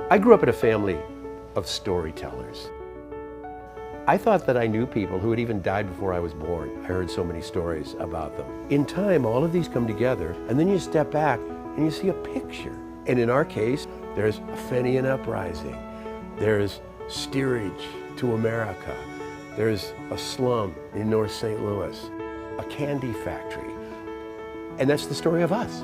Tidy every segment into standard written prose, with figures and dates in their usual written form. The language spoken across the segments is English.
I grew up in a family of storytellers. I thought that I knew people who had even died before I was born. I heard so many stories about them. In time, all of these come together, and then you step back and you see a picture. And in our case, there's a Fenian uprising. There's steerage to America. There's a slum in North St. Louis, a candy factory. And that's the story of us.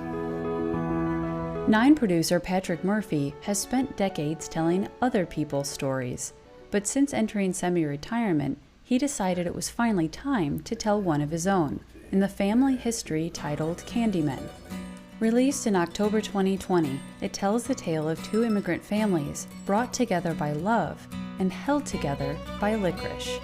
Nine producer Patrick Murphy has spent decades telling other people's stories, but since entering semi-retirement, he decided it was finally time to tell one of his own, in the family history titled Candymen. Released in October 2020, it tells the tale of two immigrant families brought together by love and held together by licorice.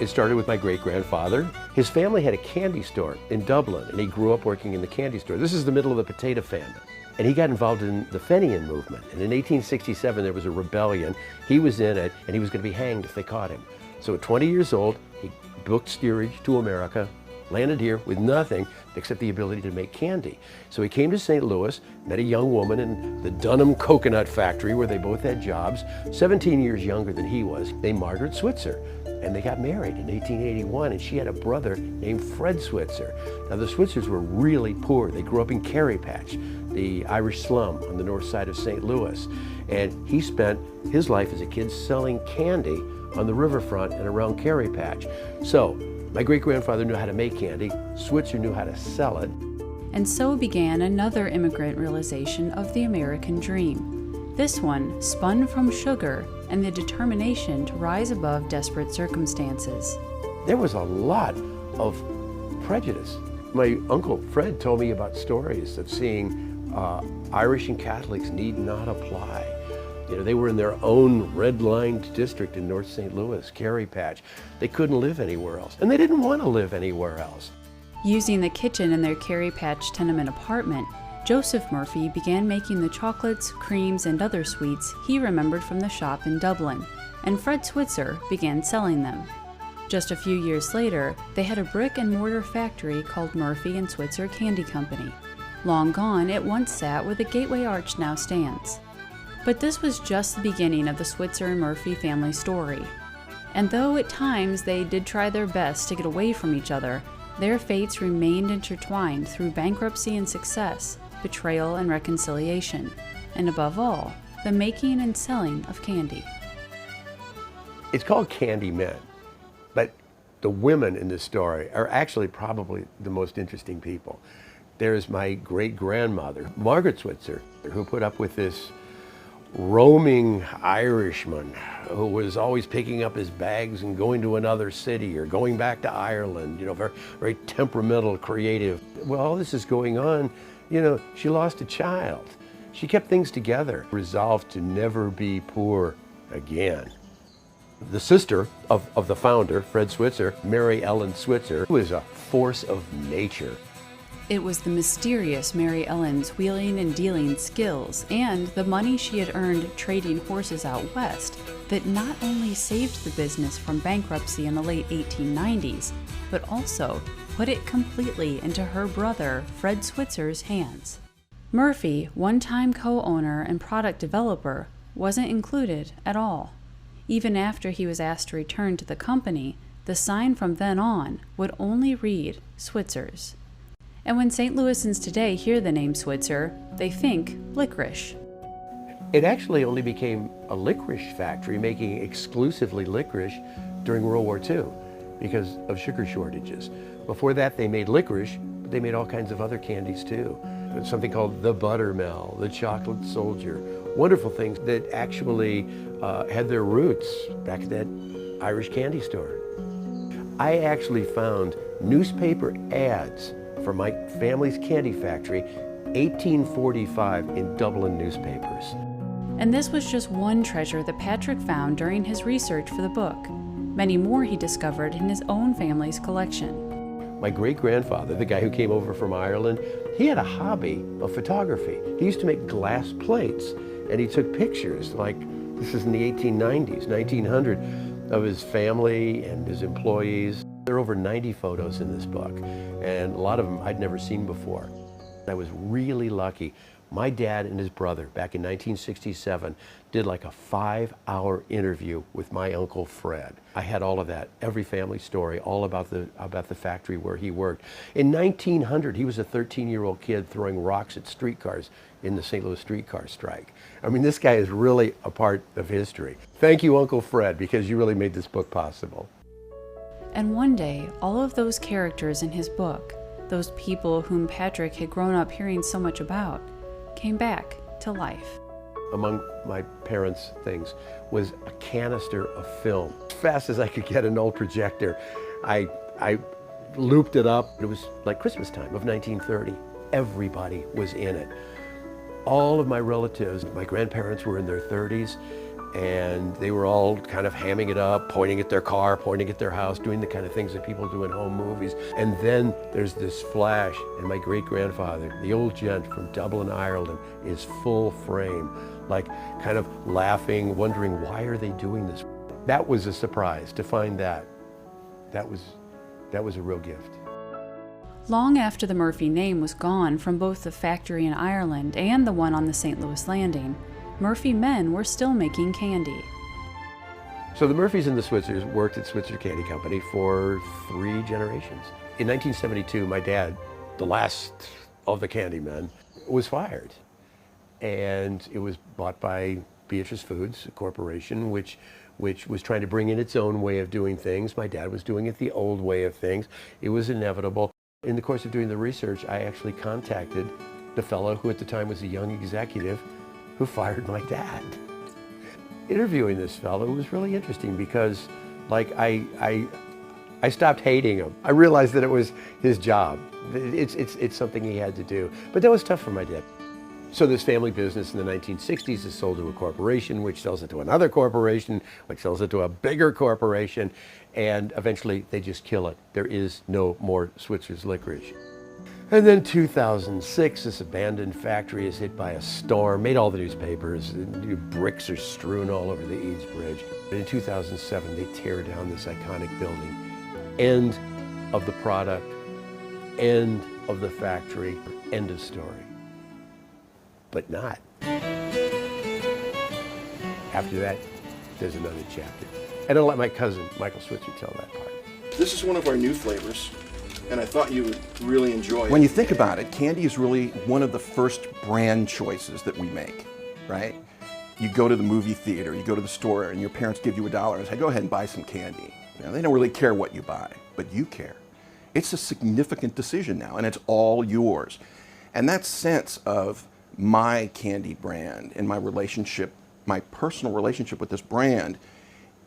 It started with my great-grandfather. His family had a candy store in Dublin, and he grew up working in the candy store. This is the middle of the potato famine. And he got involved in the Fenian movement. And in 1867, there was a rebellion. He was in it, and he was going to be hanged if they caught him. So at 20 years old, he booked steerage to America, landed here with nothing except the ability to make candy. So he came to St. Louis, met a young woman in the Dunham coconut factory where they both had jobs, 17 years younger than he was, named Margaret Switzer. And they got married in 1881, and she had a brother named Fred Switzer. Now the Switzers were really poor. They grew up in Carey Patch, the Irish slum on the north side of St. Louis. And he spent his life as a kid selling candy on the riverfront and around Carey Patch. So my great-grandfather knew how to make candy. Switzer knew how to sell it. And so began another immigrant realization of the American dream. This one spun from sugar and the determination to rise above desperate circumstances. There was a lot of prejudice. My uncle Fred told me about stories of seeing Irish and Catholics need not apply. You know, they were in their own red-lined district in North St. Louis, Carey Patch. They couldn't live anywhere else, and they didn't want to live anywhere else. Using the kitchen in their Carey Patch tenement apartment, Joseph Murphy began making the chocolates, creams, and other sweets he remembered from the shop in Dublin, and Fred Switzer began selling them. Just a few years later, they had a brick-and-mortar factory called Murphy and Switzer Candy Company. Long gone, it once sat where the Gateway Arch now stands. But this was just the beginning of the Switzer and Murphy family story. And though at times they did try their best to get away from each other, their fates remained intertwined through bankruptcy and success, betrayal and reconciliation, and above all, the making and selling of candy. It's called Candymen, but the women in this story are actually probably the most interesting people. There's my great-grandmother, Margaret Switzer, who put up with this roaming Irishman who was always picking up his bags and going to another city or going back to Ireland, you know, very, very temperamental, creative. Well, all this is going on, you know, she lost a child. She kept things together, resolved to never be poor again. The sister of the founder, Fred Switzer, Mary Ellen Switzer, was a force of nature. It was the mysterious Mary Ellen's wheeling and dealing skills and the money she had earned trading horses out west that not only saved the business from bankruptcy in the late 1890s, but also put it completely into her brother, Fred Switzer's hands. Murphy, one-time co-owner and product developer, wasn't included at all. Even after he was asked to return to the company, the sign from then on would only read Switzer's. And when St. Louisans today hear the name Switzer, they think licorice. It actually only became a licorice factory, making exclusively licorice during World War II because of sugar shortages. Before that, they made licorice, but they made all kinds of other candies too. There's something called the Buttermill, the Chocolate Soldier, wonderful things that actually had their roots back at that Irish candy store. I actually found newspaper ads for my family's candy factory, 1845 in Dublin newspapers. And this was just one treasure that Patrick found during his research for the book. Many more he discovered in his own family's collection. My great-grandfather, the guy who came over from Ireland, he had a hobby of photography. He used to make glass plates, and he took pictures, like this is in the 1890s, 1900, of his family and his employees. There are over 90 photos in this book, and a lot of them I'd never seen before. I was really lucky. My dad and his brother, back in 1967, did like a 5-hour interview with my Uncle Fred. I had all of that, every family story, all about the factory where he worked. In 1900, he was a 13-year-old kid throwing rocks at streetcars in the St. Louis streetcar strike. I mean, this guy is really a part of history. Thank you, Uncle Fred, because you really made this book possible. And one day, all of those characters in his book, those people whom Patrick had grown up hearing so much about, came back to life. Among my parents' things was a canister of film. As fast as I could get an old projector, I looped it up. It was like Christmas time of 1930. Everybody was in it. All of my relatives, my grandparents were in their 30s, and they were all kind of hamming it up, pointing at their car, pointing at their house, doing the kind of things that people do in home movies. And then there's this flash, and my great-grandfather, the old gent from Dublin, Ireland, is full frame, like kind of laughing, wondering, why are they doing this? That was a surprise to find that. That was a real gift. Long after the Murphy name was gone from both the factory in Ireland and the one on the St. Louis Landing, Murphy men were still making candy. So the Murphys and the Switzers worked at Switzer Candy Company for 3 generations. In 1972, my dad, the last of the candy men, was fired. And it was bought by Beatrice Foods, a corporation which was trying to bring in its own way of doing things. My dad was doing it the old way of things. It was inevitable. In the course of doing the research, I actually contacted the fellow who at the time was a young executive who fired my dad. Interviewing this fellow was really interesting because, like, I stopped hating him. I realized that it was his job. It's something he had to do. But that was tough for my dad. So this family business in the 1960s is sold to a corporation, which sells it to another corporation, which sells it to a bigger corporation, and eventually they just kill it. There is no more Switzer's Licorice. And then 2006, this abandoned factory is hit by a storm, made all the newspapers, and bricks are strewn all over the Eads Bridge. And in 2007, they tear down this iconic building. End of the product, end of the factory, end of story. But not. After that, there's another chapter. And I'll let my cousin, Michael Switzer, tell that part. This is one of our new flavors, and I thought you would really enjoy it. When you think about it, candy is really one of the first brand choices that we make, right? You go to the movie theater, you go to the store, and your parents give you $1 and say, go ahead and buy some candy. You know, they don't really care what you buy, but you care. It's a significant decision now, and it's all yours. And that sense of my candy brand and my relationship, my personal relationship with this brand,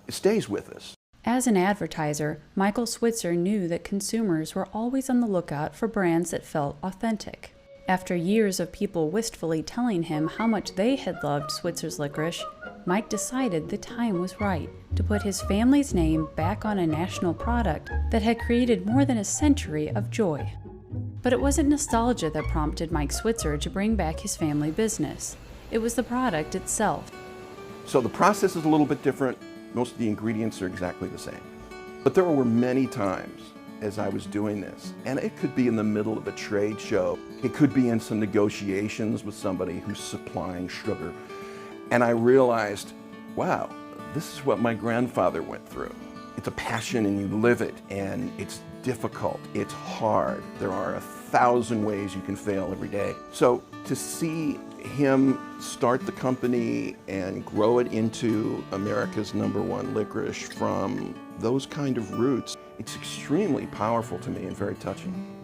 it stays with us. As an advertiser, Michael Switzer knew that consumers were always on the lookout for brands that felt authentic. After years of people wistfully telling him how much they had loved Switzer's Licorice, Mike decided the time was right to put his family's name back on a national product that had created more than a century of joy. But it wasn't nostalgia that prompted Mike Switzer to bring back his family business. It was the product itself. So the process is a little bit different. Most of the ingredients are exactly the same. But there were many times as I was doing this, and it could be in the middle of a trade show. It could be in some negotiations with somebody who's supplying sugar. And I realized, wow, this is what my grandfather went through. It's a passion and you live it, and it's difficult, it's hard. There are 1,000 ways you can fail every day. So to see him start the company and grow it into America's #1 licorice from those kind of roots, it's extremely powerful to me and very touching.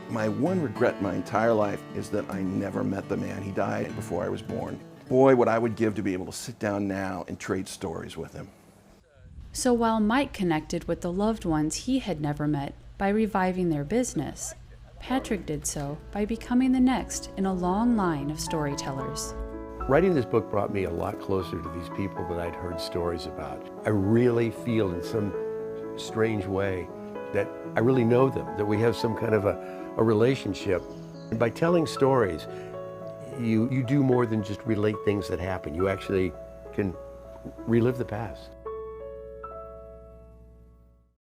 My one regret my entire life is that I never met the man. He died before I was born. Boy, what I would give to be able to sit down now and trade stories with him. So while Mike connected with the loved ones he had never met by reviving their business, Patrick did so by becoming the next in a long line of storytellers. Writing this book brought me a lot closer to these people that I'd heard stories about. I really feel in some strange way that I really know them, that we have some kind of a relationship. And by telling stories, you do more than just relate things that happen. You actually can relive the past.